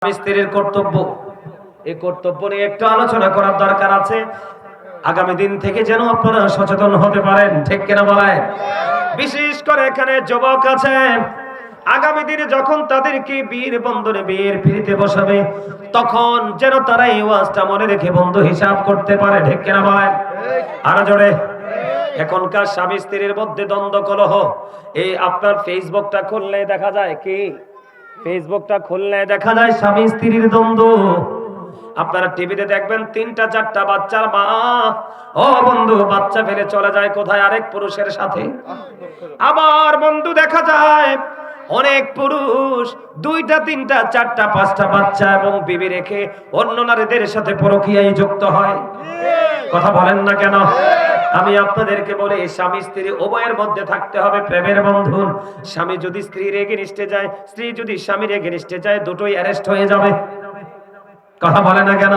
স্ত্রীর কর্তব্য, এই কর্তব্য নিয়ে একটু আলোচনা করার দরকার আছে। আগামী দিন থেকে যেন আপনারা সচেতন হতে পারেন, ঠিক কিনা বলেন? বিশেষ করে এখানে যুবক আছে, আগামী দিনে যখন তাদেরকে বিয়ের বন্ধনে বিয়ের পিড়িতে বসাবে, তখন যেন তারা এই ওয়াজটা মনে রেখে বন্ধু হিসাব করতে পারে, ঠিক কিনা বলেন? আরো জোরে। এখনকার স্বামী স্ত্রীর মধ্যে দ্বন্দ্ব কলহ, এই আপনার ফেসবুকটা খুললে দেখা যায় কি, ফেসবুকটা খুললে দেখা যায় স্বামী স্ত্রীর দ্বন্দ্ব। আপনারা টিভিতে দেখবেন ৩টা-৪টা বাচ্চার মা, ও বন্ধু, বাচ্চা ফেলে চলে যায় কোথায়, আরেক পুরুষের সাথে। আবার বন্ধু দেখা যায় অনেক পুরুষ 2টা 3টা 4টা 5টা বাচ্চা এবং বিবি রেখে অন্য নারীদের সাথে পরকীয়ায় যুক্ত হয়। কথা বলেন না কেন? আমি আপনাদেরকে বলি, স্বামী স্ত্রী উভয়ের মধ্যে থাকতে হবে প্রেমের বন্ধন। স্বামী যদি স্ত্রীর এগেইনস্টে যায়, স্ত্রী যদি স্বামীর এগেইনস্টে যায়, দুটোই অ্যারেস্ট হয়ে যাবে। কথা বলে না কেন?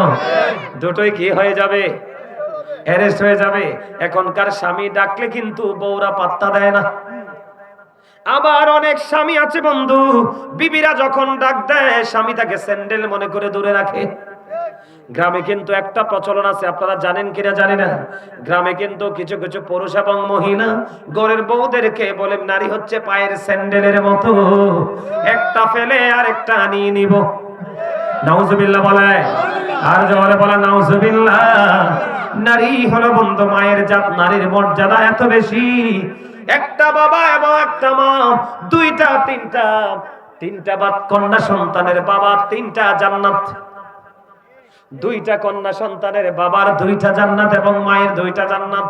দুটোই কি হয়ে যাবে? অ্যারেস্ট হয়ে যাবে। এখনকার স্বামী ডাকলে কিন্তু বউরা পাত্তা দেয় না। আবার অনেক স্বামী আছে বন্ধু, বিবিরা যখন ডাক দেয় স্বামী তাকে স্যান্ডেল মনে করে দূরে রাখে। গ্রামে কিন্তু একটা প্রচলন আছে, আপনারা জানেন কিনা জানি না, গ্রামে কিন্তু কিছু কিছু পুরুষ এবং মহিলা ঘরের বউদেরকে বলে নারী হচ্ছে পায়ের স্যান্ডেলের মতো, একটা ফেলে আর একটা নিয়ে নিব। নাউজুবিল্লাহ বলে, আর জোরে বলে নাউজুবিল্লাহ। নারী হলো বন্ধু মায়ের জাত, নারীর মর্যাদা এত বেশি। একটা বাবা এবং একটা মা, 2টা 3টা কন্যা সন্তানের বাবা 3টা জান্নাত। 2টা কন্যা সন্তানের বাবার 2টা জান্নাত এবং মায়ের 2টা জান্নাত।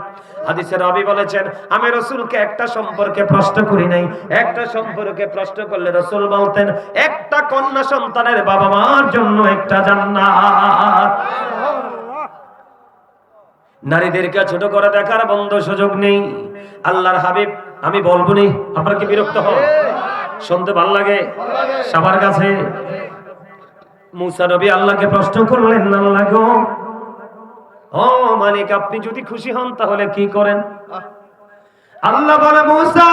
হাদিসে নবী বলেছেন, আমি রাসূলকে একটা সম্পর্কে প্রশ্ন করি নাই, একটা সম্পর্কে প্রশ্ন করলে রাসূল বলতেন একটা কন্যা সন্তানের বাবা মার জন্য একটা জান্নাত। নারীদেরকে ছোট করে দেখার বন্ধ সুযোগ নেই। আল্লাহর হাবিব, আমি বলবো নি, আপনারা কি বিরক্ত হন? শুনতে ভালো লাগে সবার কাছে? মুসা নবী আল্লাহকে প্রশ্ন করলেন, আল্লাহ গো, ও মালিক, আপনি যদি খুশি হন তাহলে কি করেন? আল্লাহ বলে, মুসা,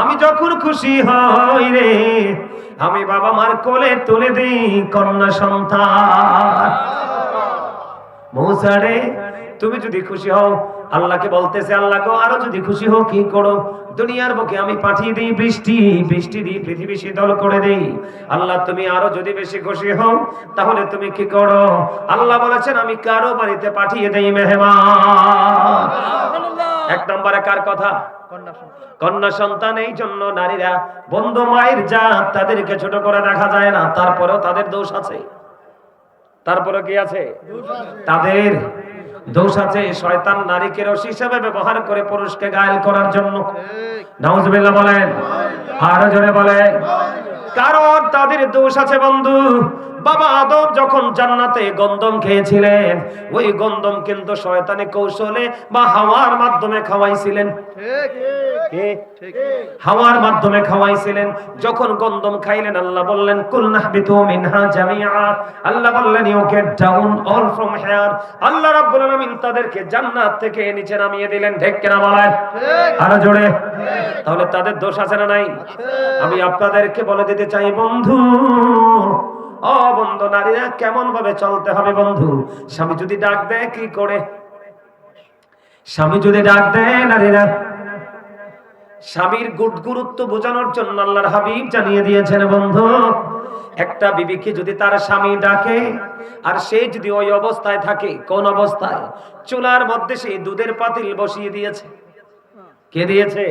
আমি যখন খুশি হই রে, আমি বাবা মার কোলে তুলে দিই কন্যা সন্তান। মুসা রে, তুমি যদি খুশি হও, আল্লাহকে বলতেছে, আল্লাহ গো, আরো যদি খুশি হও কি করো? দুনিয়ার বুকে আমি পাঠিয়ে দিই বৃষ্টি, বৃষ্টি দিয়ে পৃথিবী শীতল করে দেই। আল্লাহ তুমি আরো যদি বেশি খুশি হও তাহলে তুমি কি করো? আল্লাহ বলেছেন, আমি কারো বাড়িতে পাঠিয়ে দেই মেহমান। 1 নম্বরে কার কথা? কন্যা সন্তান। এই জন্য নারীরা বন্ধু মায়ের জাত, তাদেরকে ছোট করে দেখা যায় না, তারপরেও তাদের দোষ আছে। তারপরে কি আছে? তাদের দোষ আছে। শয়তান নারীকে রশি হিসেবে ব্যবহার করে পুরুষকে ঘায়েল করার জন্য। নাউজুবিল্লাহ বলেন, আরো জোরে বলেন। কারণ তাদের দোষ আছে বন্ধু। বাবা আদম যখন জান্নাতে গন্ধম খেয়েছিলেন, ওই গন্ধম কিন্তু শয়তানি কৌশলে বা হাওয়ার মাধ্যমে খাওয়াইছিলেন। হাওয়ার মাধ্যমে খাওয়াইছিলেন। যখন গন্ধম খাইলেন, আল্লাহ বললেন, কুল নাহবিতু মিনহা জামিআ। আল্লাহ বললেন, you get down all from here. আল্লাহ রাব্বুল আলামিন তাদেরকে জান্নাত থেকে নিচে নামিয়ে দিলেন। ঠিক কিনা বলেন? আরো জোরে। তাহলে তাদের দোষ আছে না নাই? আমি আপনাদেরকে বলে দিতে চাই বন্ধু, ও বন্ধু, নারীরা কেমন ভাবে চলতে হবে বন্ধু। স্বামী যদি ডাক দেয় কি করে? স্বামী যদি ডাক দেয়, নারীরা স্বামীর গুরুত্ব বোঝানোর জন্য আল্লাহর হাবিব জানিয়ে দিয়েছেন বন্ধু, একটা বিবিকে যদি তার স্বামী ডাকে আর সে যদি ওই অবস্থায় থাকে, কোন অবস্থায়? চুলার মধ্যে সে দুধের পাতিল বসিয়ে দিয়েছে। কে দিয়েছে?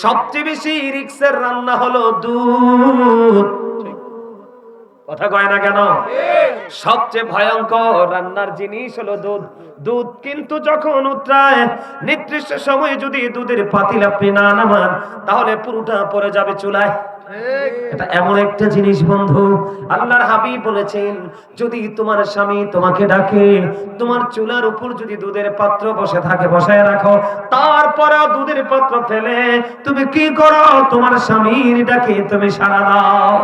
সবচেয়ে বেশি রিস্কের রান্না হলো দুধ। কথা কয় না কেন? সবচেয়ে ভয়ঙ্কর রান্নার জিনিস হলো দুধ। দুধ কিন্তু যখন উতরায়, নির্দিষ্ট সময়ে যদি দুধের পাতিল আপনি না নামান, তাহলে পুরোটা পড়ে যাবে চুলায়। এটা এমন একটা জিনিস বন্ধু, আল্লাহর হাবিব বলেছেন, যদি তোমার স্বামী তোমাকে ডাকে, তোমার চুলার উপর যদি দুধের পাত্র বসে থাকে, বসায় রাখো, তারপরেও দুধের পাত্র ফেলে তুমি কি করো? তোমার স্বামীর ডাকে তুমি সাড়া দাও।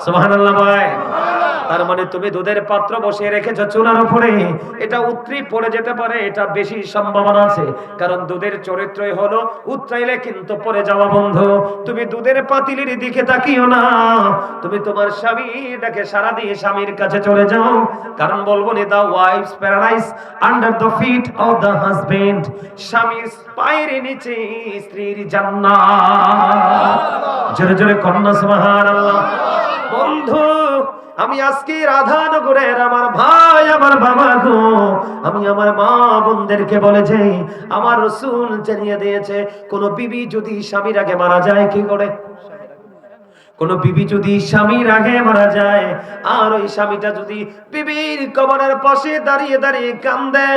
সুবহানাল্লাহ বলে, তার মানে তুমি দুধের পাত্র বসিয়ে রেখেছো চুলার উপরে, এটা উতরি পড়ে যেতে পারে, এটা বেশি সম্ভাবনা আছে, কারণ দুধের চরিত্রই হলো উতরাইলে কিন্তু পড়ে যাওয়া বন্ধু। তুমি দুধের পাতিলের দিকে তাকিও না, তুমি তোমার স্বামীটাকে সারা দিয়ে স্বামীর কাছে চলে যাও, কারণ বলবো নি the wife's paradise under the feet of the husband, স্বামীর পায়ের নিচে স্ত্রীর জান্নাত। জোরে জোরে কন্যা সুবহানাল্লাহ। বন্ধু আমি আজকে রাধানগরের আমার ভাই আমার বাবা গো, আমি আমার মা বোনদেরকে বলেছি, আমার রাসূল জানিয়ে দিয়েছে কোন বিবি যদি স্বামীর আগে মারা যায় কি করে, কোন বিবি যদি স্বামীর আগে মারা যায় আর ওই স্বামীটা যদি বিবির কবরের পাশে দাঁড়িয়ে দাঁড়িয়ে কান্দে,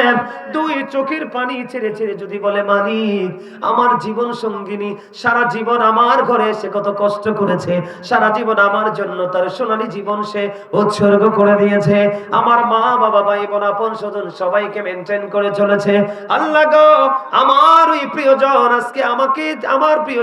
দুই চোখের পানি ছেড়ে ছেড়ে যদি বলে মালিক আমার জীবন সঙ্গিনী সারা জীবন আমার ঘরে এসে কত কষ্ট করেছে, সারা জীবন আমার জন্য তার সোনালী জীবন সে উৎসর্গ করে দিয়েছে, আমার মা বাবা ভাই বোন আপন স্বজন সবাইকে মেনটেন করে চলেছে, আল্লাহ গো আমার ওই প্রিয়জন আজকে আমাকে আমার প্রিয়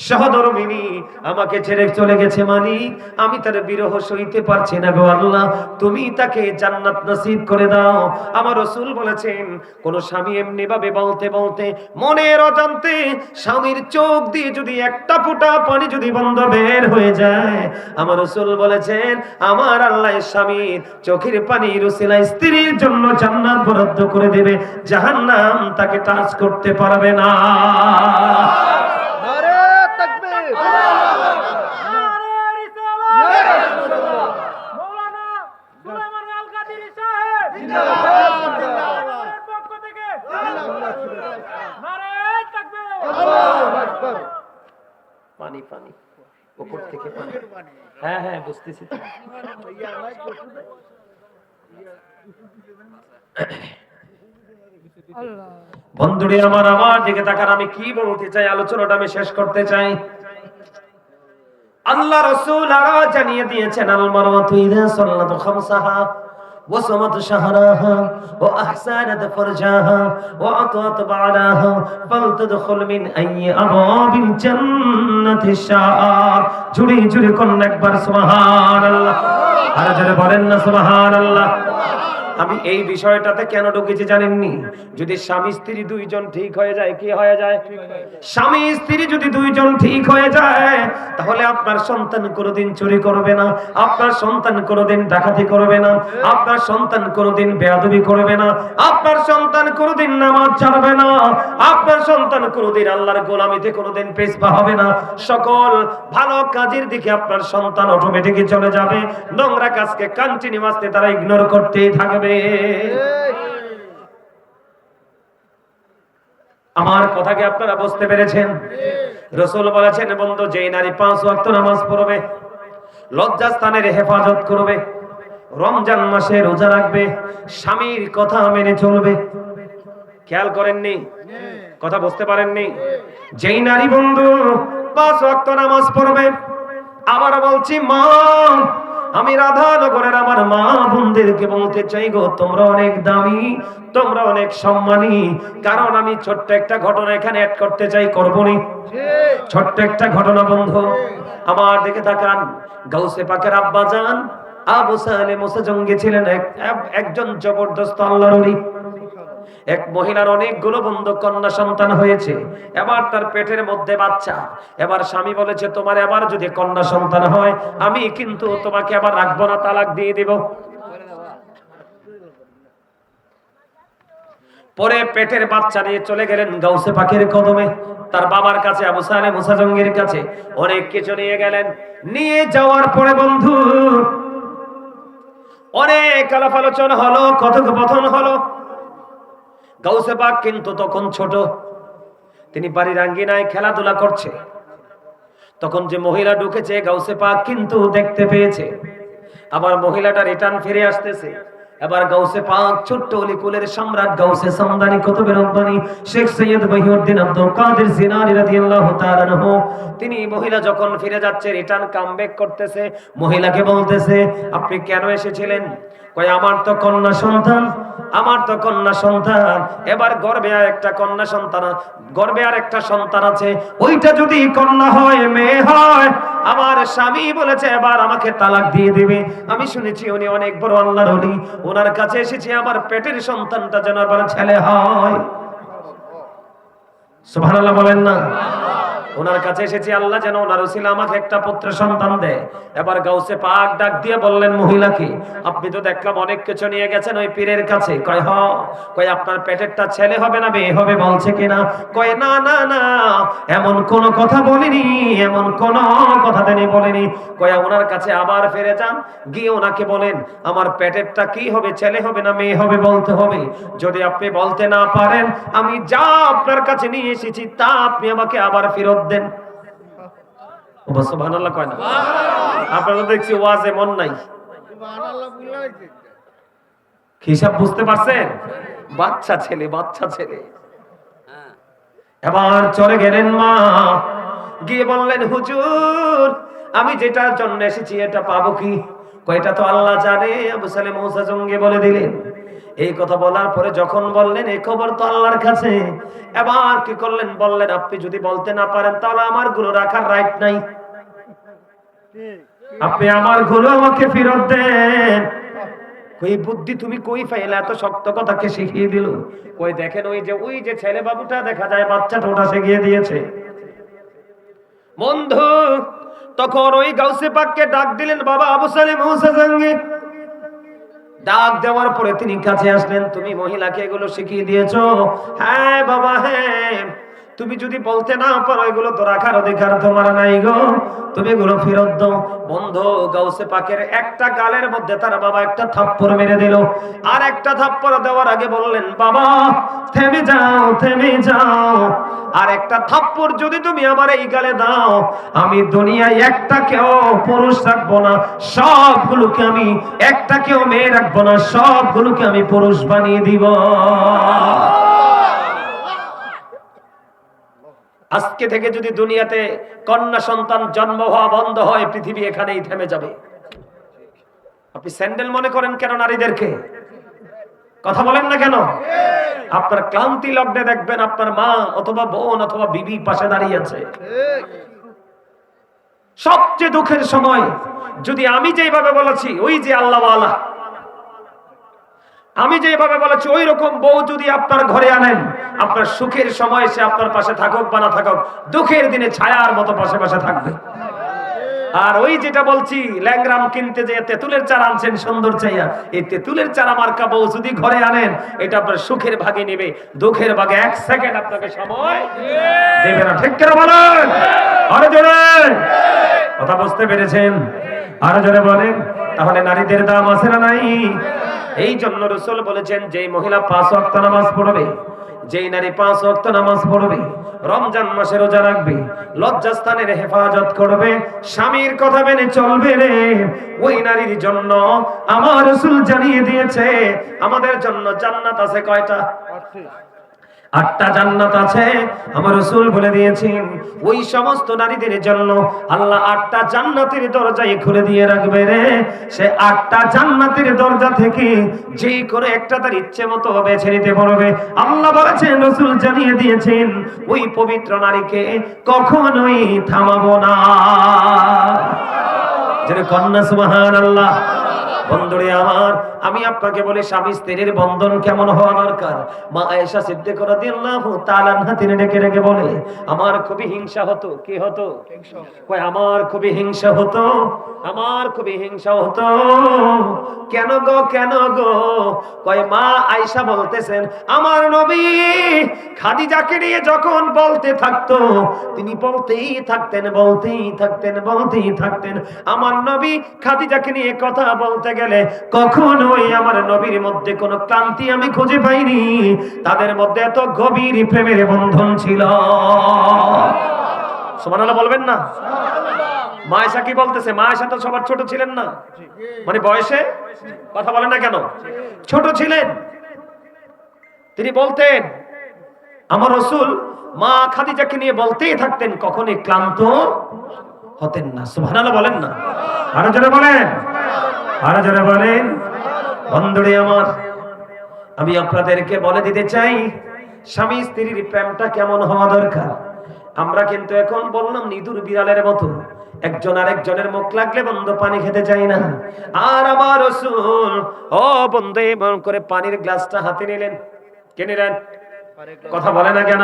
সহধর্মিনী আমাকে ছেড়ে চলে গেছে মালিক, আমি তার বিরহ সইতে পারছি না গো আল্লাহ, তুমি তাকে জান্নাত নসিব করে দাও। আমার রাসূল বলেছেন কোন স্বামী এমনি ভাবে বলতে বলতে মনের অজান্তে স্বামীর চোখ দিয়ে যদি একটা ফোঁটা পানি যদি বন্ধ বের হয়ে যায়, আমার রাসূল বলেছেন আমার আল্লাহ স্বামীর চোখের পানির উসিলায় স্ত্রীর জন্য জান্নাত বরাদ্দ করে দেবে, জাহান্নাম তাকে টাচ করতে পারবে না। পানি পানি উপর থেকে পানি, হ্যাঁ হ্যাঁ বুঝতেছি। বন্ধুরে আমার আমার দিকে তাকান, আমি কি বলতে চাই আলোচনাটা আমি শেষ করতে চাই। আল্লাহ রাসূল আরো জানিয়ে দিয়েছেন আল মারওয়াতু ইযা সাল্লাতু খামসাহা ওয়া সামাতু শাহরাহা ওয়া আহসানাত ফারজাহা ওয়া আতাত বা'লাহা ফালতাদখুল মিন আইয়ি আবাবিল জান্নাতি শাআ। জুড়ে জুড়ে কোন একবার সুবহানাল্লাহ, আর জোরে বলেন না সুবহানাল্লাহ। আমি এই বিষয়টাতে কেন ঢুকেছি জানেননি? যদি স্বামী স্ত্রী দুইজন ঠিক হয়ে যায়, কি হয়ে যায়? স্বামী স্ত্রী যদি দুইজন ঠিক হয়ে যায় তাহলে আপনার সন্তান কোনোদিন চুরি করবে না, আপনার সন্তান কোনোদিন ডাকাতি করবে না, আপনার সন্তান কোনোদিন বেয়াদবি করবে না, আপনার সন্তান কোনোদিন নামাজ ছাড়বে না, আপনার সন্তান কোনোদিন আল্লাহর গোলামিতে কোনোদিন পেছপা হবে না। সকল ভালো কাজের দিকে আপনার সন্তান অটোমেটিকই চলে যাবে, নোংরা কাজকে কন্টিনিউয়াসলি তারা ইগনোর করতেই থাকবে। আমার কথা কি আপনারা বুঝতে পেরেছেন? রাসূল বলেছেন বন্ধু যেই নারী 5 ওয়াক্ত নামাজ পড়বে, লজ্জাস্থানের হেফাজত করবে, রমজান মাসে রোজা রাখবে, স্বামীর কথা মেনে চলবে, খেয়াল করেননি? কথা বুঝতে পারেননি? যেই নারী বন্ধু 5 ওয়াক্ত নামাজ পড়বে, আবার বলছি মা আমি রাধানগরের আমার মা বোনদেরকে বলতে চাই গো তোমরা অনেক দামি, তোমরা অনেক সম্মানী, কারণ আমি ছোট্ট একটা ঘটনা এখানে অ্যাড করতে চাই, করবনি? ছোট্ট একটা ঘটনা বন্ধু আমার দিকে তাকান। গাউসে পাকের আব্বা জান আবু সালেম মুসাজঙ্গি ছিলেন একজন জবরদস্ত আল্লাহর ওলি। এক মহিলার অনেকগুলো বন্ধু কন্যা সন্তান হয়েছে, এবার তার পেটের মধ্যে বাচ্চা, এবার স্বামী বলেছে তোমার এবার যদি কন্যা সন্তান হয় আমি কিন্তু তোমাকে আবার রাখবো না, তালাক দিয়ে দিব। পরে পেটের বাচ্চা নিয়ে চলে গেলেন গাউসে পাকের কদমে, তার বাবার কাছে আবু সালেম মুসাজঙ্গির কাছে অনেক কিছু নিয়ে গেলেন। নিয়ে যাওয়ার পরে বন্ধু অনেক আলাপ আলোচনা হলো, কথোপকথন হলো। গাউসে পাক কিন্তু তখন ছোট, তিনি বাড়ির আঙ্গিনায় খেলাধুলা করছে। তখন যে মহিলা ঢুকেছে গাউসে পাক কিন্তু দেখতে পেয়েছে, আবার মহিলাটা রিটার্ন ফিরে আসতেছে। এবার গাউসে পাক ছোট্ট অলিকুলের সম্রাট গাউসে সামদানি কুতুবে রব্বানি শেখ সৈয়দ মহিউদ্দিন আব্দুল কাদের জিলানী রাদিয়াল্লাহু তাআলা আনহু, তিনি মহিলা যখন ফিরে যাচ্ছে রিটার্ন কামব্যাক করতেছে, মহিলাকে বলতেছে আপনি কেন এসেছিলেন? কয় আমার তো কন্যা সন্তান আমার তো কন্যা সন্তান, এবার গর্ভে আর একটা সন্তান আছে, ওইটা যদি কন্যা হয় মেয়ে হয়, আমার স্বামী বলেছে এবার আমাকে তালাক দিয়ে দিবে। আমি শুনেছি উনি অনেক বড় আল্লাহর ওলি, ওনার কাছে এসেছি আমার পেটের সন্তানটা যেন এবার ছেলে হয়। সুবহানাল্লাহ বলেন না। ওনার কাছে এসেছি আল্লাহ যেন ওনার উসিলা আমাকে একটা পুত্র সন্তান দেয়। এবার গাউসে পাক ডাক দিয়ে বললেন মহিলাকে, আপনি তো দেখলাম অনেক কিছু নিয়ে গেছেন ওই পীরের কাছে। কয় আপনার পেটেরটা ছেলে হবে না মেয়ে হবে বলছে কিনা? কয় না না না, এমন কোন কথা বলিনি, এমন কোন কথা তিনি বলেনি। কয় ওনার কাছে আবার ফিরে যান, গিয়ে ওনাকে বলেন আমার পেটেরটা কি হবে, ছেলে হবে না মেয়ে হবে বলতে হবে। যদি আপনি বলতে না পারেন, আমি যা আপনার কাছে নিয়ে এসেছি তা আপনি আমাকে আবার ফেরত দেন। সুবহানাল্লাহ কয় না? আপনারা দেখছি ওয়াজে মন নাই, হিসাব বুঝতে পারছেন? বাচ্চা ছেলে এবার চলে গেলেন মা, গিয়ে বললেন হুজুর আমি যেটার জন্য এসেছি এটা পাবো কি? কয়টা তো আল্লাহ জানে। আবু সালেম মূসা জঙ্গে বলে দিলেন। এই কথা বলার পরে যখন বললেন এই খবর তো আল্লাহর কাছে, এবার কি করলেন? বললেন আপনি যদি বলতে না পারেন তাহলে আমার গুলো রাখার রাইট নাই, আপনি আমার গুলো আমাকে ফেরত দেন। কই বুদ্ধি তুমি কই পাইলে? এত শক্ত কথা কে শিখিয়ে দিল? কই দেখেন ওই যে ছেলে বাবুটা দেখা যায় বাচ্চাটা ওটা শিখিয়ে দিয়েছে। বন্ধু তখন ওই গাউসে পাককে ডাক দিলেন বাবা আবু সালেম মূসা জঙ্গি। ডাক দেওয়ার পরে তিনি কাছে আসলেন, তুমি মহিলাকে এগুলো শিখিয়ে দিয়েছো? হ্যাঁ বাবা হ্যাঁ। তুমি যদি বলতে না পারো এগুলো তো রাখার অধিকার তোমার নাই গো, তুমি এগুলো ফেরত দাও। বন্ধু গাউসে পাকের একটা গালের মধ্যে তার বাবা একটা থাপ্পড় মেরে দিল। আর একটা থাপ্পড় দেওয়ার আগে বললেন বাবা থেমে যাও। আর একটা থাপ্পড় যদি তুমি আমার এই গালে দাও, আমি দুনিয়ায় একটাকেও পুরুষ রাখবো না, সবগুলোকে আমি একটাকেও মেয়ে রাখবো না, সবগুলোকে আমি পুরুষ বানিয়ে দিব। আজকে থেকে যদি দুনিয়াতে কন্যা সন্তান জন্ম হওয়া বন্ধ হয়, পৃথিবী এখানেই থেমে যাবে। আপনি স্যান্ডেল মনে করেন কেন নারীদেরকে? কথা বলেন না কেন? আপনার ক্লান্তি লগ্নে দেখবেন আপনার মা অথবা বোন অথবা বিবি পাশে দাঁড়িয়ে আছে। সবচেয়ে দুঃখের সময় যদি আমি যেভাবে বলেছি ওই যে আল্লাহওয়ালা, আমি যেভাবে বলেছি ওই রকম বউ যদি আপনার ঘরে আনেন, আপনার সুখের সময় সে আপনার পাশে থাকুক বা না থাকুক, দুঃখের দিনে ছায়ার মতো পাশে পাশে থাকবে। আর ওই যেটা বলছি ল্যাংরাম কিনতে যে তেঁতুলের চারা আনছেন সুন্দর চাইয়া, এই তেঁতুলের চারা মার্কা বউ যদি ঘরে আনেন, এটা আপনার সুখের ভাগে নেবে, দুঃখের ভাগে এক সেকেন্ড আপনাকে সময় দেবে না। ঠিক করে বলেন, আরো জোরে। কথা বুঝতে পেরেছেন? আরো জোরে বলেন। তাহলে নারীদের দাম আছে না নাই? এই জন্য রাসূল বলেছেন যেই মহিলা 5 ওয়াক্ত নামাজ পড়বে, যেই নারী 5 ওয়াক্ত নামাজ পড়বে, রমজান মাসে রোজা রাখবে, লজ্জাস্থানের হেফাজত করবে, স্বামীর কথা মেনে চলবে রে, ওই নারীর জন্য আমার রাসূল জানিয়ে দিয়েছে আমাদের জন্য জান্নাত আছে কয়টা? 8টা জান্নাত আছে। আমার রাসূল বলে দিয়েছেন ওই সমস্ত নারীদের জন্য আল্লাহ 8টা জান্নাতের দরজাই খুলে দিয়ে রাখবে রে। সে 8টা জান্নাতের দরজা থেকে যেই করে একটা তার ইচ্ছে মতো বেছে নিতে পারবে। আল্লাহ বলেছেন, রাসূল জানিয়ে দিয়েছেন ওই পবিত্র নারীকে কখনোই থামাবো না। যারা কন্যা সুবহানাল্লাহ। বন্ধুরে আমার, আমি আপনাকে বলি স্বামী স্ত্রীর বন্ধন কেমন হওয়া দরকার। মা আয়েশা সিদ্দিকা রাদিয়াল্লাহু তাআলা আনহা তিনি ডেকে বলে আমার খুবই হিংসা হতো। কি হতো? কয় আমার খুবই হিংসা হতো, আমার খুবই হিংসা হতো। কেন গো? কয় মা আয়েশা বলতেছেন আমার নবী খাদিজাকে নিয়ে যখন বলতে থাকতো, তিনি বলতেই থাকতেন। আমার নবী খাদিজাকে নিয়ে কথা বলতে গেলে কখনোই আমার নবীর মধ্যে কোনো ক্লান্তি আমি খুঁজে পাইনি। তাদের মধ্যে এত গভীর প্রেমের বন্ধন ছিল। সুবহানাল্লাহ বলবেন না? মা আয়েশা কি বলতেছে? মা আয়েশা তো সবার ছোট ছিলেন না, মানে বয়সে, কথা বলেন না কেন, ছোট ছিলেন। তিনি বলতেন আমার রাসূল মা খাদিজাকে নিয়ে বলতেই থাকতেন, কখনোই ক্লান্ত হতেন না। সুবহানাল্লাহ বলেন না? আরো জোরে বলেন। বন্ধুরে আমার, আমি আপনাদেরকে বলে দিতে চাই স্বামী স্ত্রীর প্রেমটা কেমন হওয়া দরকার। আমরা কিন্তু এখন বললাম নিদুর বিড়ালের মতো, একজন আরেকজনের মুখ লাগলে বন্ধু পানি খেতে চাই না। আর আমার রাসূল ও বন্ধু এমন করে পানির গ্লাসটা হাতে নিলেন। কে নিলেন? কথা বলে না কেন?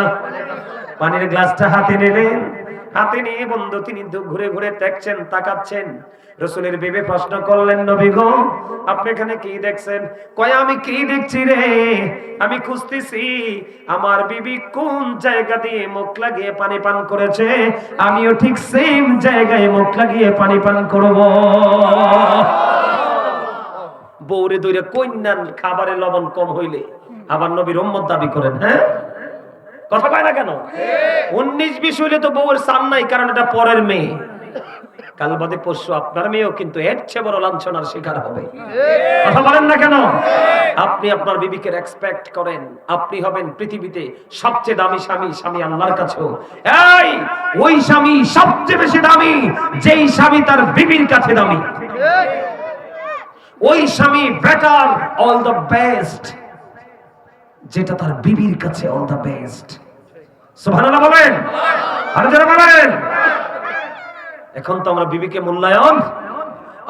পানির গ্লাসটা হাতে নিলেন। হাতে নিয়ে বন্ধু তিনি ঘুরে ঘুরে দেখছেন, তাকাচ্ছেন। রাসূলের বিবি প্রশ্ন করলেন, নবী গো আপনি এখানে কি দেখছেন? কয় আমি কি দেখছি রে, আমি খুঁজতেছি আমার বিবি কোন জায়গা দিয়ে মুখ লাগিয়ে পানি পান করেছে, আমিও ঠিক সেম জায়গায় মুখ লাগিয়ে পানি পান করব। বউরে দইরে কইনান খাবারে লবণ কম হইলে আবার নবীর উম্মত দাবি করেন। হ্যাঁ, কথা কয় না কেন? 19-20 হইলে তো বউয়ের সান নাই, কারণ এটা পরের মেয়ে। কাল বাদে পরশু আপনার মেয়েও কিন্তু এর চেয়ে বড় লাঞ্ছনার শিকার হবে। কথা বলেন না কেন? আপনি আপনার বিবিকে রেসপেক্ট করেন, আপনি হবেন পৃথিবীতে সবচেয়ে দামি স্বামী। স্বামী আল্লাহর কাছেও এই ওই স্বামী সবচেয়ে বেশি দামি যেই স্বামী তার বিবির কাছে দামি। ওই স্বামী বেটার, অল দ্য বেস্ট, যেটা তার বিবির কাছে অল দ্য বেস্ট। সুবহানাল্লাহ বলেন, আর যারা বলেন। এখন তো আমরা বিবিকে মূল্যায়ন,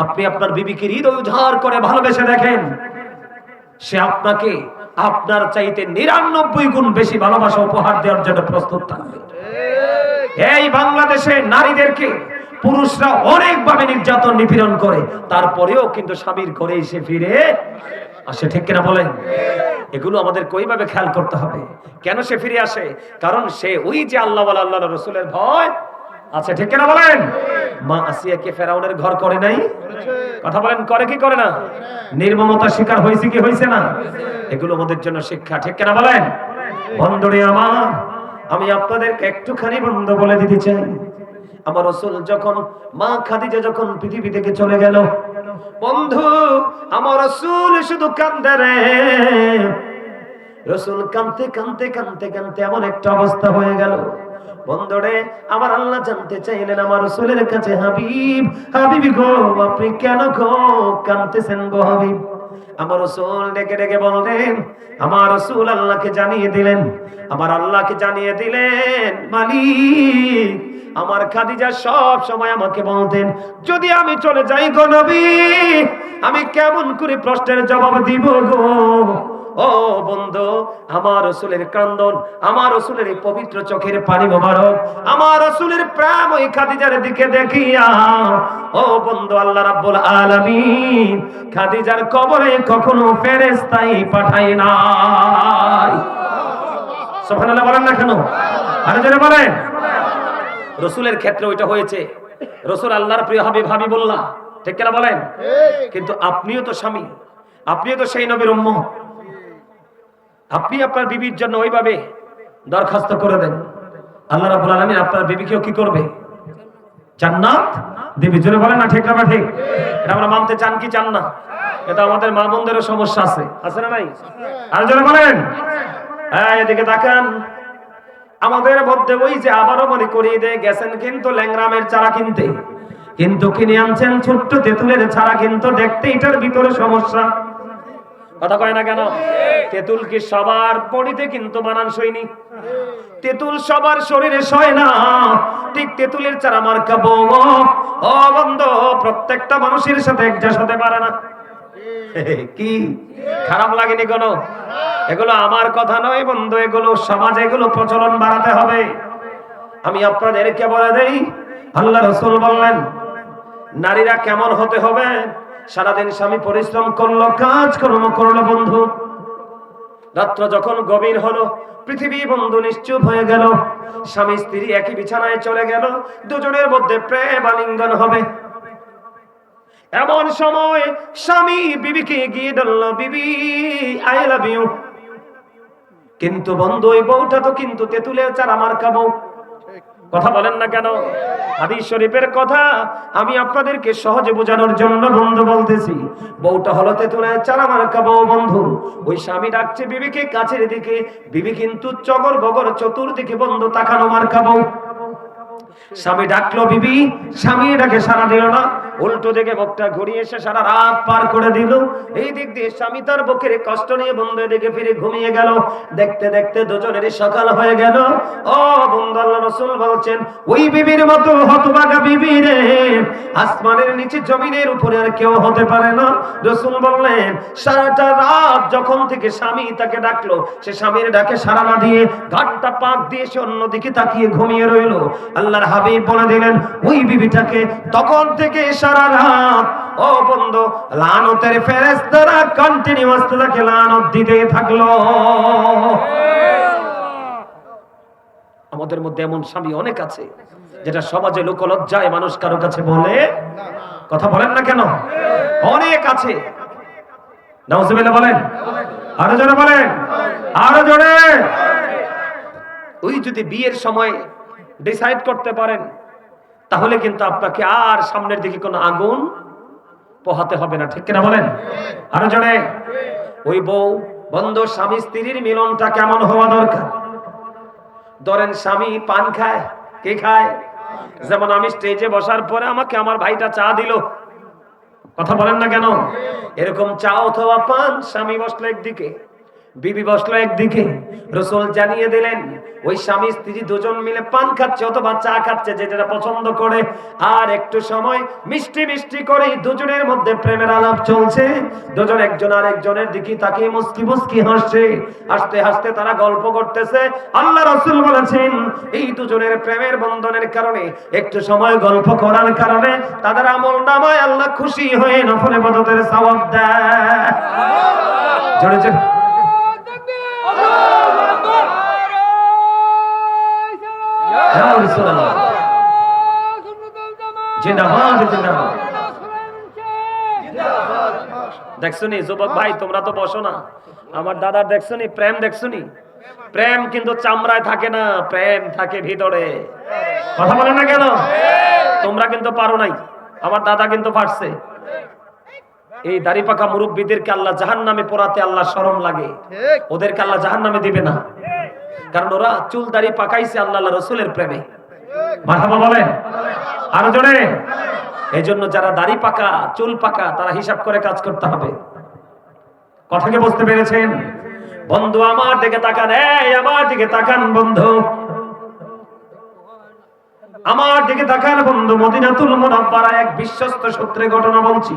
আপনি আপনার বিবিকে হৃদয় উজাড় করে ভালোবেসে দেখেন, সে আপনাকে আপনার চাইতে 99 গুণ বেশি ভালোবাসা উপহার দেওয়ার জন্য প্রস্তুত থাকবে। এই বাংলাদেশে নারীদেরকে পুরুষরা অনেকভাবে নির্যাতন নিপীড়ন করে, তারপরেও কিন্তু স্বামীর ঘরে এসে ফিরে আসে। ঠিক কিনা বলেন? এগুলো আমাদের কইভাবে খেয়াল করতে হবে। কেন সে ফিরে আসে? কারণ সে ওই যে আল্লাহ ওয়ালা আল্লাহর রাসূলের ভয় আছে। ঠিক কিনা বলেন? মা আসিয়াকে ফেরাউনের ঘর করে নাই? কথা বলেন, করে কি করে না? নির্মমতার শিকার হয়েছে কি হয়েছে না? এগুলো আমাদের জন্য শিক্ষা। ঠিক কিনা বলেন? বন্ধুরে আমার, আমি আপনাদেরকে একটুখানি বন্ধ বলে দিতে চাই। আমার রাসূল যখন, মা খাদিজা যখন পৃথিবী থেকে চলে গেল, বন্ধু আমার রাসূল শুধু কান্দে রে। রাসূল কাঁদতে কাঁদতে কাঁদতে কাঁদতে এমন একটা অবস্থা হয়ে গেল, বন্ধুরে আমার আল্লাহ জানতে চাইলেন আমার রাসূলের কাছে, হাবিব হাবিবি গো আপনি কেন গো কাঁদতেছেন গো হাবিব? আমার রাসূল ডেকে ডেকে বললেন, আমার রাসূল আল্লাহকে জানিয়ে দিলেন, আমার আল্লাহকে জানিয়ে দিলেন, মালিক আমার খাদিজা সব সময় আমাকে বলতেন যদি আমি চলে যাই গো নবী আমি কেমন করে প্রশ্নের জবাব দিব গো। ও বন্ধু, আমার রাসূলের কান্দন, আমার রাসূলের এই পবিত্র চোখের পানি মোবারক, আমার রাসূলের প্রেম ওই খাদিজার দিকে দেখিয়া, ও বন্ধু আল্লাহ রাব্বুল আলামিন খাদিজার কবরে কখনো ফেরেশতাই পাঠায় নাই। সুবহানাল্লাহ বলেন না কেন? আরে জোরে বলেন। রাসূলের ক্ষেত্রে ওইটা হয়েছে, রাসূল আল্লাহর প্রিয় হাবিব হাবিবুল্লাহ। ঠিক কিনা বলেন? কিন্তু আপনিও তো স্বামী, আপনিও তো সেই নবীর উম্মত। আপনি আপনার বিবির জন্য ওইভাবে দরখাস্ত করে দেন, আল্লাহ রাব্বুল আলামিন আপনার বিবিকেও কি করবে? জান্নাত দিবে। জোরে বলেন না ঠিক না ঠিক? এটা আমরা মানতে চান কি চান না? এটা আমাদের মা বোনদেরও সমস্যা আছে, আছে না নাই? আর জোরে বলেন। হ্যাঁ, এদিকে তাকান। আমাদের মধ্যে ওই যে আবারও মনে করিয়ে দিয়ে গেছেন কিন্তু ল্যাংরামের চারা কিনতে, কিন্তু কিনে আনছেন ছোট্ট তেঁতুলের চারা, কিন্তু দেখতে এটার ভিতরে সমস্যা। কথা কয় না কেন? তেঁতুল কি সবার বডিতে কিন্তু মানানসই? তেঁতুল সবার শরীরে সয় না। ঠিক তেঁতুলের চারা মার্কা বউ ও বন্ধু প্রত্যেকটা মানুষের সাথে একজাস হতে পারে না। কি খারাপ লাগেনি কোনো? এগুলো আমার কথা নয় বন্ধু, এগুলো সমাজে এগুলো প্রচলন বাড়াতে হবে। আমি আপনাদেরকে বলে দেই, আল্লাহ রাসূল বললেন নারীরা কেমন হতে হবে। সারাদিন স্বামী পরিশ্রম করলো, কাজ কর্ম করলো বন্ধু, রাত্র যখন গভীর হলো, পৃথিবী বন্ধু নিশ্চুপ হয়ে গেল, স্বামী স্ত্রী একই বিছানায় চলে গেল, দুজনের মধ্যে প্রেম আলিঙ্গন হবে। এমন সময় স্বামী বিবিকে গিয়ে বলল, বিবি আই লাভ ইউ। কিন্তু বন্ধু ওই বউটা তো কিন্তু তেঁতুলের চারা মার্কা বউ। কথা বলেন না কেন? হাদিস শরীফের কথা আমি আপনাদেরকে সহজে বোঝানোর জন্য বন্ধু বলতেছি। বউটা হলো তেঁতুলের চারা মার্কা বউ বন্ধু। ওই স্বামী ডাকছে বিবিকে কাছের দিকে, বিবি কিন্তু চগর বগর চতুর্দিকে বন্ধু তাকানো মার্কা বউ। স্বামী ডাকলো বিবি, স্বামী ডাকে সাড়া দিল না। উল্টো দিকে মুখটা ঘুরিয়ে এসে সারা রাত পার করে দিল। এই দিক দিয়ে স্বামী তার বুকের কষ্ট নিয়ে বন্ধু এদিকে ফিরে ঘুমিয়ে গেল। দেখতে দেখতে দুজনেরই সকাল হয়ে গেল। ও বন্ধু, আল্লাহ রাসূল বলছেন, ওই বিবির মতো হতভাগা বিবি রে আসমানের নিচে জমিনের উপরে আর কেউ হতে পারে না। রাসূল বললেন, সারাটা রাত যখন থেকে স্বামী তাকে ডাকলো, সে স্বামীর ডাকে সাড়া না দিয়ে ঘাটটা পাক দিয়ে সে অন্যদিকে তাকিয়ে ঘুমিয়ে রইল। আল্লাহর হাবিব বলে দিলেন, ওই বিবিটাকে তখন থেকে সারা রাত ও বন্ধু লানতের ফেরেশতারা কন্টিনিউয়াস তাকে লানত দিতে থাকলো। আমাদের মধ্যে এমন স্বামী অনেক আছে যেটা সমাজে লোকলজ্জায় মানুষ কারো কাছে বলে, কথা বলেন না কেন? অনেক আছে। নাউজুবিল্লাহ বলেন, আরো জোরে বলেন, আরো জোরে। ওই যদি বিয়ের সময় ডিসাইড করতে পারেন তাহলে কিন্তু আপনাকে আর সামনের দিকে কোনো আগুন পোহাতে হবে না, ঠিক কিনা বলেন? আরো জোরে। ওই বউ বন্ধু স্বামী স্ত্রীর মিলনটা কেমন হওয়া দরকার? ধরেন স্বামী পান খায়, কে খায়? যেমন আমি স্টেজে বসার পরে আমাকে আমার ভাইটা চা দিল, কথা বলেন না কেন? এরকম চা অথবা পান স্বামী বসলো একদিকে, বিবি বসলো একদিকে। রাসূল জানিয়ে দিলেন, ওই স্বামী স্ত্রী দুজন মিলে পান খাচ্ছে অথবা চা খাচ্ছে, যে যেটা পছন্দ করে। আর একটু সময় মিষ্টি মিষ্টি করে দুজনের মধ্যে প্রেমের আলাপ চলছে। দুজন একজন আরেকজনের দিকে তাকিয়ে মুস্কি মুস্কি হাসছে, হাসতে হাসতে তারা গল্প করতেছে। আল্লাহ রাসূল বলেছেন, এই দুজনের প্রেমের বন্ধনের কারণে, একটু সময় গল্প করার কারণে তাদের আমলনামায় আল্লাহ খুশি হয়ে নফল ইবাদতের সওয়াব দেয়। জোরে জোরে দেখছনি যুবক ভাই, তোমরা তো বসো না, আমার দাদার দেখছনি প্রেম, দেখছনি প্রেম কিন্তু চামড়ায় থাকে না, প্রেম থাকে ভিতরে, কথা বলে না কেন? তোমরা কিন্তু পারো নাই, আমার দাদা কিন্তু পারছে। এই দাড়ি পাকা মুরব্বীদেরকে আল্লাহ জাহান্নামে পোড়াতে আল্লাহ শরম লাগে, ওদেরকে আল্লাহ জাহান্নামে দিবে না, কারণ ওরা চুল দাড়ি পাকাইছে আল্লাহ রাসূলের প্রেমে। মারহাবা বলেন, আরো জোরে। এই জন্য যারা দাড়ি পাকা চুল পাকা তারা হিসাব করে কাজ করতে হবে। কথা কি বুঝতে পেরেছেন? বন্ধু আমার দিকে তাকান, এই আমার দিকে তাকান বন্ধু, আমার দিকে তাকান বন্ধু। মদিনাতুল মুনাওয়ারা এক বিশ্বস্ত সূত্রে ঘটনা বলছি।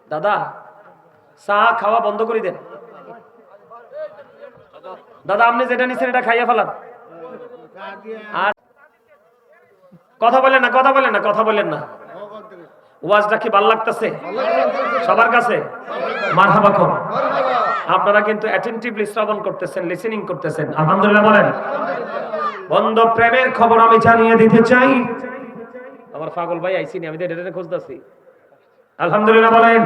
দাদা চা খাওয়া বন্ধ করে দেন। দাদা আপনি যেটা নিছেন এটা খাইয়া ফেলান। আর কথা বলেন না, কথা বলেন না, কথা বলেন না। ওয়াজটা কি ভালো লাগতেছে সবার কাছে? মারহাবা কম। আপনারা কিন্তু অ্যাটেনটিভলি শ্রবণ করতেছেন, লিসেনিং করতেছেন, আলহামদুলিল্লাহ বলেন। বন্ধু প্রেমের খবর আমি জানিয়ে দিতে চাই। আমার পাগল ভাই আইসিনি, আমি তো এটা খুঁজতেছি। আলহামদুলিল্লাহ বলেন।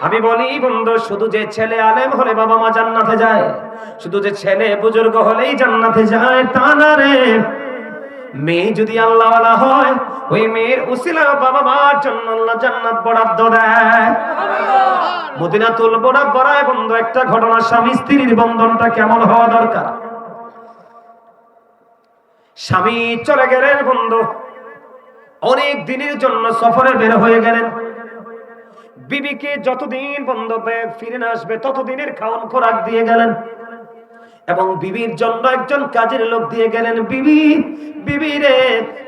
আমি বলি বন্ধু, শুধু যে ছেলে আলেম হলে বাবা মা জান্নাতে যায়, শুধু যে ছেলে বুজুর্গ হলেই জান্নাতে যায় তা না রে। মেয়ে যদি আল্লাহওয়ালা হয়, ওই মেয়ের উসিলা বাবা মার জন্য আল্লাহ জান্নাত বরাদ্দ দেয়। মদিনাতুল মুনাওয়ারায় বন্ধু একটা ঘটনা, স্বামী স্ত্রীর বন্ধনটা কেমন হওয়া দরকার। স্বামী চলে গেলেন বন্ধু, অনেক দিনের জন্য সফরে বের হয়ে গেলেন। বিবিকে যতদিন বন্ধ ফিরে না আসবে ততদিনের খাওয়ান খোরাক দিয়ে গেলেন, এবং বিবির জন্য একজন কাজের লোক দিয়ে গেলেন। বিবি, বিবি রে,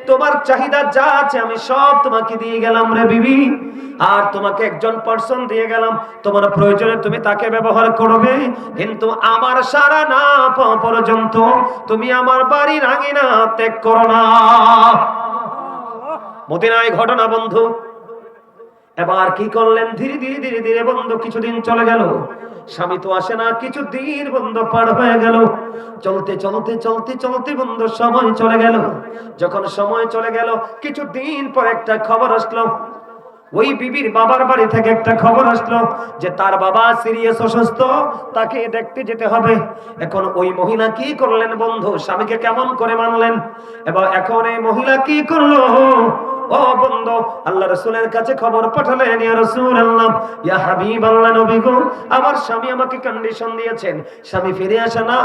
তোমার চাহিদা যা আছে আমি সব তোমাকে দিয়ে গেলাম রে বিবি, আর তোমাকে একজন পার্সন দিয়ে গেলাম, তোমার প্রয়োজনে তুমি তাকে ব্যবহার করবে, কিন্তু আমার সারা না পাওয়া পর্যন্ত তুমি আমার বাড়ির আঙিনা ত্যাগ করো না। মদিনায় ঘটনা বন্ধু। এবার কি করলেন? ধীরে ধীরে ধীরে ধীরে বন্ধু কিছুদিন চলে গেল, স্বামী তো আসে না, কিছুদিন বন্ধু পার হয়ে গেল। চলতে চলতে চলতে চলতে বন্ধু সময় চলে গেল। যখন সময় চলে গেল, কিছুদিন পর একটা খবর আসলো, ওই বিবির বাবার বাড়ি থেকে একটা খবর আসলো যে তার বাবা সিরিয়াস অসুস্থ, তাকে দেখতে যেতে হবে। এখন ওই মহিলা কি করলেন বন্ধু? স্বামীকে কেমন করে মানলেন? এবার এখন এই মহিলা কি করলো? ও বন্ধু আল্লাহ রাসূলের কাছে খবর পাঠালেন, ইয়া রাসূলুল্লাহ, ইয়া হাবিবাল্লাহ, নবী গো, আমার স্বামী আমাকে কন্ডিশন দিয়েছেন, স্বামী ফিরে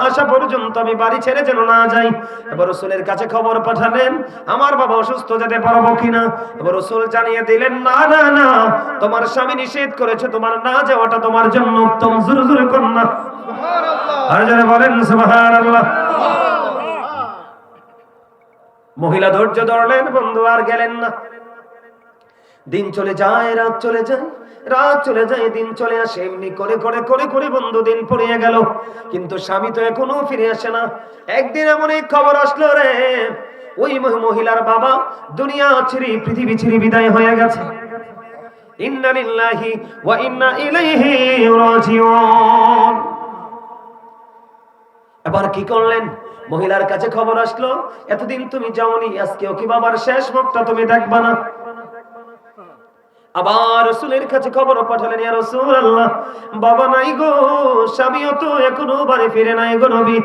আসা পর্যন্ত আমি বাড়ি ছেড়ে যেন না যাই। এবার রাসূলের কাছে খবর পাঠালেন, আমার বাবা অসুস্থ, যেতে পারবো কিনা। এবার রাসূল জানিয়ে দিলেন, না না না, তোমার স্বামী নিষেধ করেছে, তোমার না যাওয়াটা তোমার জন্য উত্তম। জোরে জোরে করুন না সুবহানাল্লাহ, আর জোরে বলেন সুবহানাল্লাহ। মহিলা ধৈর্য ধরলেন, বন্ধু আর গেলেন না। দিন চলে যায়, রাত চলে যায়, রাত চলে যায়, দিন চলে আসে, এমনি করে করে করে করে বন্ধু দিন পড়িয়ে গেল, কিন্তু স্বামী তো এখনো ফিরে আসে না। একদিন এমন এক খবর আসলো রে, ওই মহিলার বাবা দুনিয়া ছেড়ে, পৃথিবী ছেড়ে বিদায় হয়ে গেছে। ইন্না লিল্লাহি ওয়া ইন্না ইলাইহি রাজিউন। এবার কি করলেন? মহিলার কাছে খবর আসলো, এতদিন তুমি যাওনি, আজকেও কি বাবার শেষ মুখটা তুমি দেখবা না? আবার রাসূলের কাছে খবর পাঠালেন, ইয়া রাসূলুল্লাহ, বাবা নাই গো, স্বামীও তো এখনো বাড়ি ফিরে নাই গো নবী,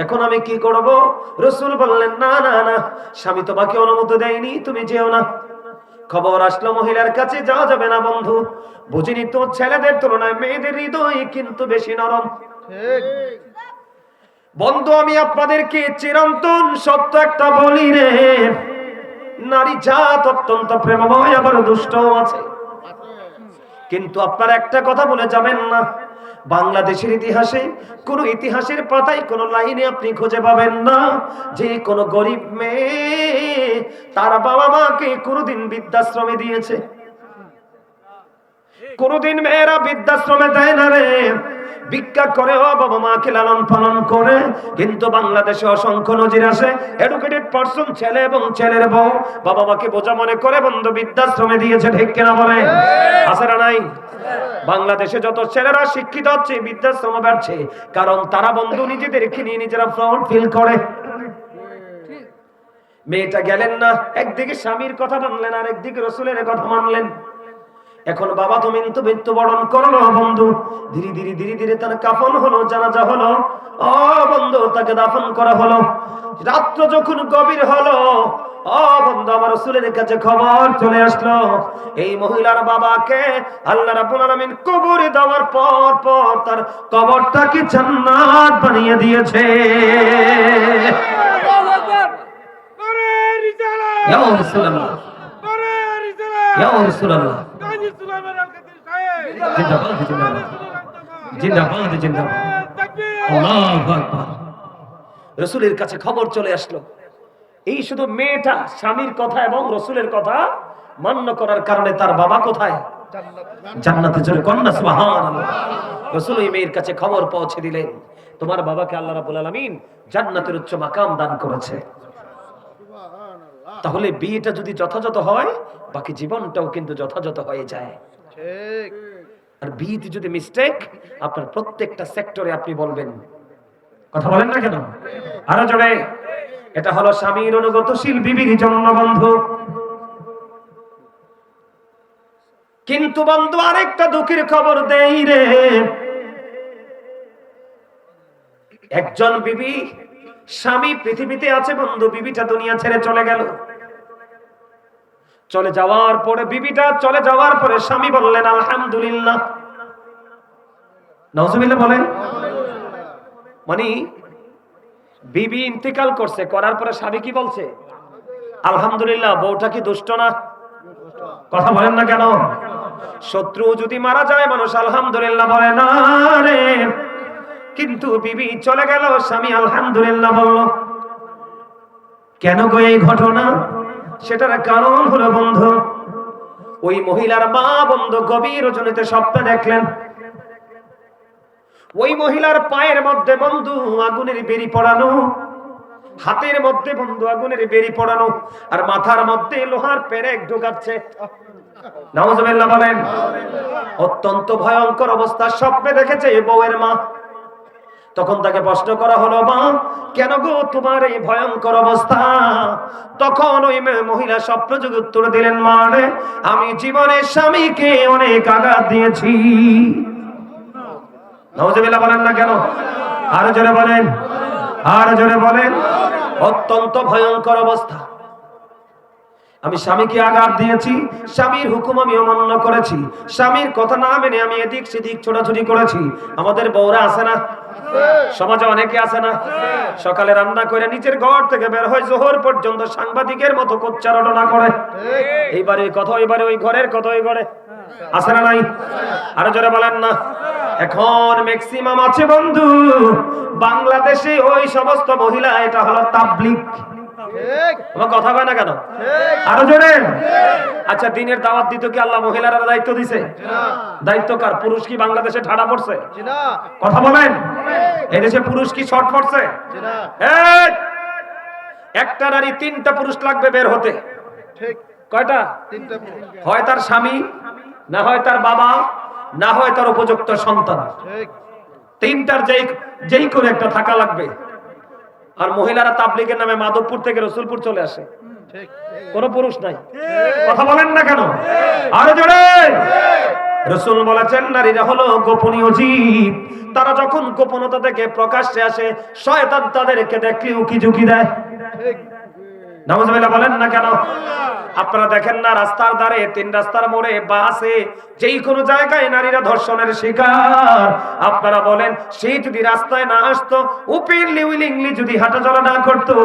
এখন আমি কি করব? রাসূল বললেন, না না না, স্বামী তোমাকে অনুমতি দেয়নি, তুমি যেও না। খবর আসলো মহিলার কাছে, যাওয়া যাবে না বন্ধু, বুঝিনি তো ছেলেদের তুলনায় মেয়েদের হৃদয় কিন্তু বেশি নরম। ঠিক বন্ধু, আমি আপনাদেরকে চিরন্তন সত্য একটা বলি রে, নারী জাত অত্যন্ত প্রেমময়, আবার দুষ্টও আছে। কিন্তু আপনারা একটা কথা বলে যাবেন না, বাংলাদেশের ইতিহাসে কোন ইতিহাসের পাতায় কোন লাইনে আপনি খুঁজে পাবেন না যে কোন গরিব মেয়ে তার বাবা মাকে কোনদিন বৃদ্ধাশ্রমে দিয়েছে। কোনদিন মেয়েরা বৃদ্ধাশ্রমে দেয় না রে, ভিক্ষা করে ও বাবা মাকে লালন পালন করে। কিন্তু বাংলাদেশে অসংখ্য নজির আছে, এডুকেটেড পারসন, ছেলে এবং ছেলের বউ বাবা মাকে বোঝা মনে করে বন্ধু বৃদ্ধাশ্রমে দিয়েছে। ঠিক কিনা বলে? আছে না নাই? বাংলাদেশে যত ছেলেরা শিক্ষিত হচ্ছে, বৃদ্ধাশ্রমে বাড়ছে, কারণ তারা বন্ধু নিজেদেরকে নিয়ে নিজেরা প্রাউড ফিল করে। মেয়েটা গেলেন না, একদিকে স্বামীর কথা মানলেন, আর একদিকে রাসূলের কথা মানলেন। এখন বাবা তুমি তো মৃত্যুবরণ করলো বন্ধু, ধীরে ধীরে ধীরে ধীরে তার কাফন হলো, জানাজা হলো, ও বন্ধু তাকে দাফন করা হলো। রাত্র যখন গভীর হলো, ও বন্ধু আমার রাসূলের কাছে খবর চলে আসলো, এই মহিলার বাবাকে আল্লাহ রাব্বুল আলামিন কবরে দেওয়ার পর পর তার কবরটাকে জান্নাত বানিয়ে দিয়েছে। ইয়া রাসূলুল্লাহ, ইয়া রাসূলুল্লাহ, জিন্দাবাদ জিন্দাবাদ জিন্দাবাদ জিন্দাবাদ, আল্লাহু আকবার। রাসূলের কাছে খবর চলে আসলো, এই শুধু মেয়েটা স্বামীর কথা এবং রাসূলের কথা মান্য করার কারণে তার বাবা কোথায়? জান্নাতে। জোরে কন্যা সুবহানাল্লাহ। রাসূল এই মেয়ের কাছে খবর পৌঁছে দিলেন, তোমার বাবাকে আল্লাহ রাব্বুল আলামিন জান্নাতের উচ্চ মাকাম দান করেছে। তাহলে বিয়েটা যদি যথাযথ হয়, বাকি জীবনটাও কিন্তু যথাযথ হয়ে যায়। ঠিক। আর বিয়েতে যদি মিস্টেক, আপনার প্রত্যেকটা সেক্টরে আপনি বলবেন। কথা বলেন না কেন? আরো জোরে। এটা হলো স্বামীর অনুগতশীল বিবির জন্য বন্ধু। কিন্তু বন্ধু আরেকটা দুঃখের খবর দেই রে, একজন বিবি, স্বামী পৃথিবীতে আছে বন্ধু, বিবিটা দুনিয়া ছেড়ে চলে গেল। চলে যাওয়ার পরে বিবিটা চলে যাওয়ার পরে স্বামী বললেন আলহামদুলিল্লাহ, নাউজুবিল্লাহ বলেন। মানে বিবি ইন্তেকাল করছে, করার পরে স্বামী কি বলছে? আলহামদুলিল্লাহ। বউটা কি দুষ্ট না? কথা বলেন না কেন? শত্রু যদি মারা যায় মানুষ আলহামদুলিল্লাহ বলে না রে, কিন্তু বিবি চলে গেল, স্বামী আলহামদুলিল্লাহ বলল। কেন গো এই ঘটনা? সেটার কারণ হলো বন্ধু, ওই মহিলার মা বন্ধু গভীর রজনীতে স্বপ্ন দেখলেন, ওই মহিলার পায়ের মধ্যে বন্ধু আগুনের বেরি পড়ানো, হাতের মধ্যে বন্ধু আগুনের বেরি পড়ানো, আর মাথার মধ্যে লোহার পেরেক ঢোকাচ্ছে। নাউজুবিল্লাহ বলেন। অত্যন্ত ভয়ঙ্কর অবস্থা স্বপ্নে দেখেছে বউয়ের মা। তখন তাকে প্রশ্ন করা হলো, মা কেন গো তোমার এই ভয়ঙ্কর অবস্থা? তখন ওই মহিলা স্বপ্নযোগে উত্তর দিলেন, মা রে, আমি জীবনে স্বামীকে অনেক আঘাত দিয়েছি। নাউজুবিল্লাহ বলেন না কেন? আরো জোরে বলেন, আরো জোরে বলেন। অত্যন্ত ভয়ঙ্কর অবস্থা। আমি স্বামীকে আঘাত দিয়েছি, স্বামীর হুকুম আমি অমান্য করেছি, স্বামীর কথা না মেনে আমি এদিক সেদিক ছোটাছুটি করেছি। আমাদের বউরা আছে না, সমাজে অনেকে আছে না, সকালে রান্না করে নিজের ঘর থেকে বের হয় জোহর পর্যন্ত সাংবাদিকের মতো উচ্চারণা করে, এই বাড়ির কথা ওই বাড়ি, ওই ঘরের কথা ওই ঘরে, আছে না নাই? আরো জোরে বলেন না। এখন ম্যাক্সিমাম আছে বন্ধু বাংলাদেশে ওই সমস্ত মহিলা, এটা হলো তাবলীগ। আমার কথা কয় না কেন? আরো জোরে। আচ্ছা, দিনের দাওয়াত দিতে কি আল্লাহ মহিলারা দায়িত্ব দিছে? দায়িত্ব কার? পুরুষ কি বাংলাদেশে ঠাড়া পড়ছে? কথা বলেন। এই দেশে পুরুষ কি শর্ট পড়ছে? একটা নারী 3টা পুরুষ লাগবে বের হতে। কয়টা? হয় তার স্বামী, না হয় তার বাবা, না হয় তার উপযুক্ত সন্তান। 3টার যেই করে একটা থাকা লাগবে। আর মহিলারা তাবলীগের নামে মাধবপুর থেকে রসুলপুর চলে আসে, কোন পুরুষ নাই। কথা বলেন না কেন? আরো জোরে। রাসূল বলেছেন নারীরা হলো গোপনীয় জীব, তারা যখন গোপনতা থেকে প্রকাশ্যে আসে শয়তান তাদেরকে দেখলে উকি ঝুঁকি দেয়। নাউজুবিল্লাহ বলেন না কেন? আপনারা দেখেন না রাস্তার ধারে, 3 রাস্তার মোড়ে, বাসে, যেই কোনো জায়গায় নারীরা ধর্ষণের শিকার। আপনারা বলেন সেই যদি রাস্তায় না আসতো, ওপেনলি উইলিংলি যদি হাঁটাচলা না করতো,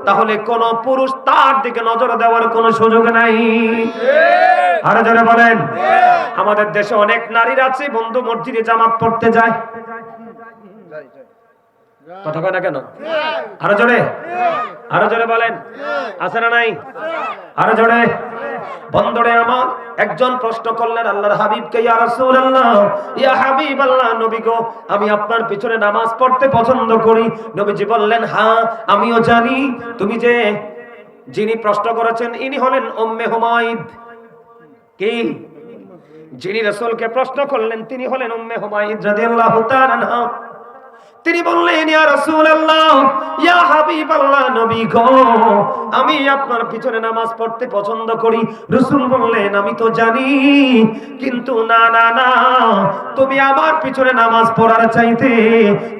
তাহলে কোন পুরুষ তার দিকে নজর দেওয়ার কোনো সুযোগ নাই। আরো জোরে বলেন। আমাদের দেশে অনেক নারীরা আছে বন্ধু মসজিদে জামাত পড়তে যায়, কথা কয় না কেন? আরো জোরে, আরো জোরে বলেন। আছে না নাই? আরো জোরে। বন্ধুরে আমার, একজন প্রশ্ন করলেন আল্লাহর হাবিবকে, ইয়া রাসূলুল্লাহ, ইয়া হাবিবাল্লাহ, নবী গো, আমি আপনার পিছনে নামাজ পড়তে পছন্দ করি। নবীজি বললেন, হ্যাঁ আমিও জানি। তুমি যে যিনি প্রশ্ন করেছেন ইনি হলেন উম্মে হুমায়দ। কি? যিনি রাসূলকে প্রশ্ন করলেন তিনি হলেন উম্মে হুমায়দ রাদিয়াল্লাহু তাআলা আনহা। তিনি বললেন, ইয়া রাসূলুল্লাহ, ইয়া হাবিবাল্লাহ, নবী গো, আমি আপনার পিছনে নামাজ পড়তে পছন্দ করি। রাসূল বললেন, আমি তো জানি, কিন্তু না না না, তুমি আমার পিছনে নামাজ পড়ার চাইতে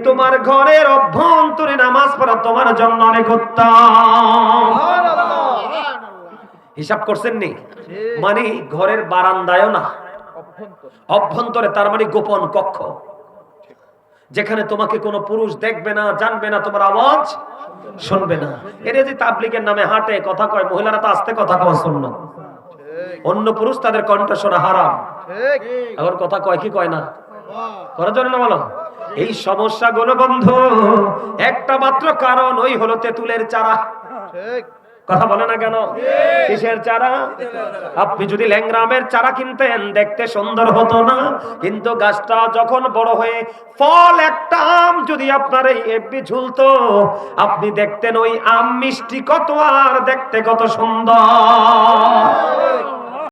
তোমার ঘরের অভ্যন্তরে নামাজ পড়া তোমার জন্য অনেক উত্তম। সুবহানাল্লাহ। হিসাব করছেন নি? মানে ঘরের বারান্দায়ও না, অভ্যন্তরে, তার মানে গোপন কক্ষ, যেখানে তোমাকে কোনো পুরুষ দেখবে না, জানবে না, তোমার আওয়াজ শুনবে না। এটা যে তাবলীগের নামে হাঁটে, কথা কয়, মহিলারা তো আস্তে কথা কওয়া সুন্নাত, অন্য পুরুষ তাদের কণ্ঠ শোনা হারাম। এখন কথা কয় কি কয় না? করার জন্য না বলো। এই সমস্যাগুলো বন্ধু একটা মাত্র কারণ, ওই হলো তেঁতুলের চারা। কথা বলে না কেন? কিসের চারা? আপনি যদি ল্যাংরামের চারা কিনতেন দেখতে সুন্দর হতো না, কিন্তু গাছটা যখন বড় হয়ে ফল, একটা আম যদি আপনার এই এমনি ঝুলতো, আপনি দেখতেন ওই আম মিষ্টি কত আর দেখতে কত সুন্দর।